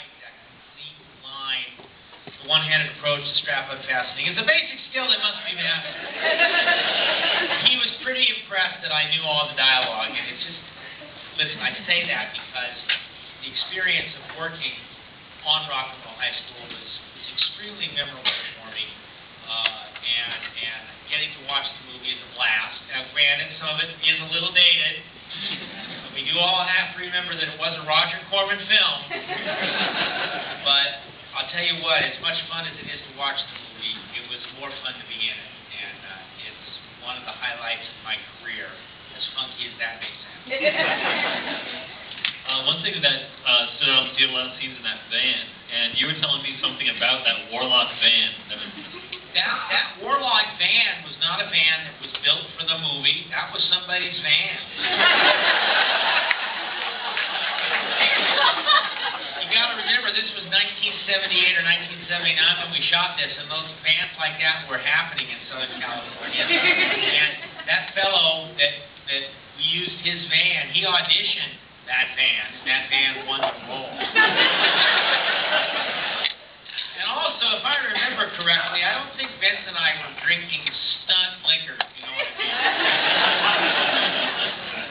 like that complete line, the one-handed approach to strap unfastening. It's a basic skill that must be mastered. He was pretty impressed that I knew all the dialogue, and it's just, listen, I say that because the experience of working on Rock and Roll High School was extremely memorable for me, and getting to watch the movie is a blast. Now, granted, some of it is a little dated. We do all have to remember that it was a Roger Corman film. But I'll tell you what, as much fun as it is to watch the movie, it was more fun to be in it. And it's one of the highlights of my career, as funky as that may sound. One thing that stood out to see a lot of scenes in that van, and you were telling me something about that Warlock van. That Warlock van was not a van that was built for the movie. That was somebody's van. You got to remember, this was 1978 or 1979 when we shot this, and those vans like that were happening in Southern California. And that fellow that we used his van, he auditioned that van. That van won the role. And also, if I remember correctly, I don't think Vince and I were drinking stunt liquor, you know what I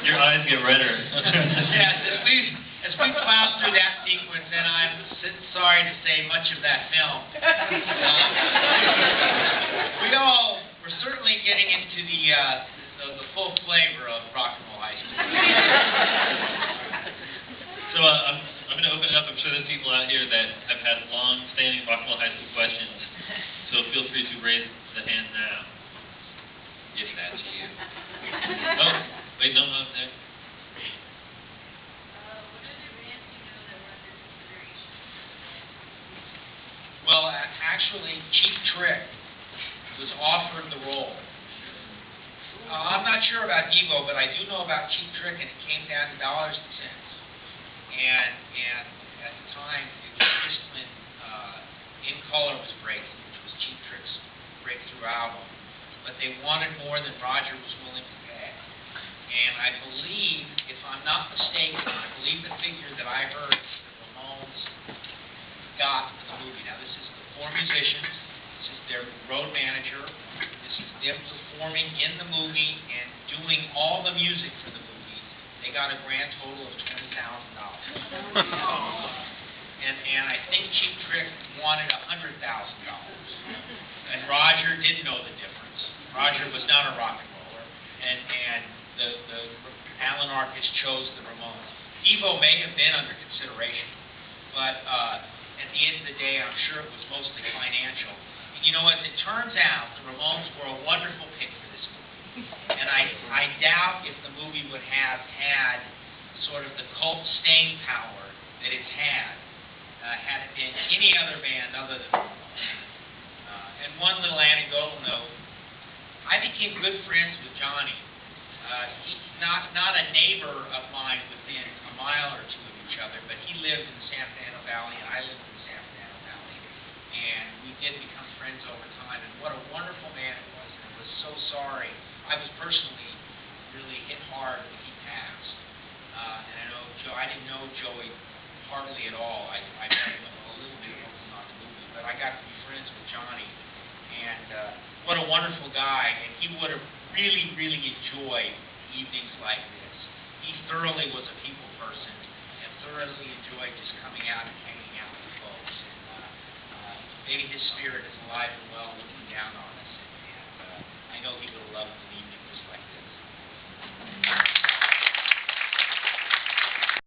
mean? Your eyes get redder. Yes, as we plowed through that sequence, and I'm sorry to say much of that film, we all were certainly getting into the full flavor of Rock and Roll High School. So I'm going to open it up. I'm sure there's people out here that have had long-standing Rock and Roll High School questions. So feel free to raise the hand now. If that's you. Oh, wait, no, not there. What other bands do you know that were under consideration? Well, actually, Cheap Trick was offered the role. I'm not sure about Evo, but I do know about Cheap Trick, and it came down to dollars and cents. And at the time, it was just when In Color was breaking, which was Cheap Trick's breakthrough album. But they wanted more than Roger was willing to pay. And I believe, if I'm not mistaken, I believe the figure that I heard the Ramones got for the movie. Now, this is the four musicians. This is their road manager. This is them performing in the movie and doing all the music for the movie. They got a grand total of $20,000. And I think Cheap Trick wanted $100,000. And Roger didn't know the difference. Roger was not a rock and roller. And the Alan Arkus chose the Ramones. Evo may have been under consideration, but at the end of the day, I'm sure it was mostly financial. And you know, as it turns out, the Ramones were a wonderful pick for this movie. And I doubt if the movie would have had sort of the cult staying power that it's had it been any other band other than the Ramones. And one little anecdotal note, I became good friends with Johnny. He's not a neighbor of mine within a mile or two of each other, but he lived in the San Fernando Valley, and I lived in the San Fernando Valley. And we did become friends over time, and what a wonderful man it was. And I was so sorry. I was personally really hit hard when he passed. And I know I didn't know Joey hardly at all. I met him a little bit working on the movie, but I got to be friends with Johnny. And what a wonderful guy. And he would have really, really enjoyed evenings like this. He thoroughly was a people person and thoroughly enjoyed just coming out and hanging out with folks. And maybe his spirit is alive and well looking down on us.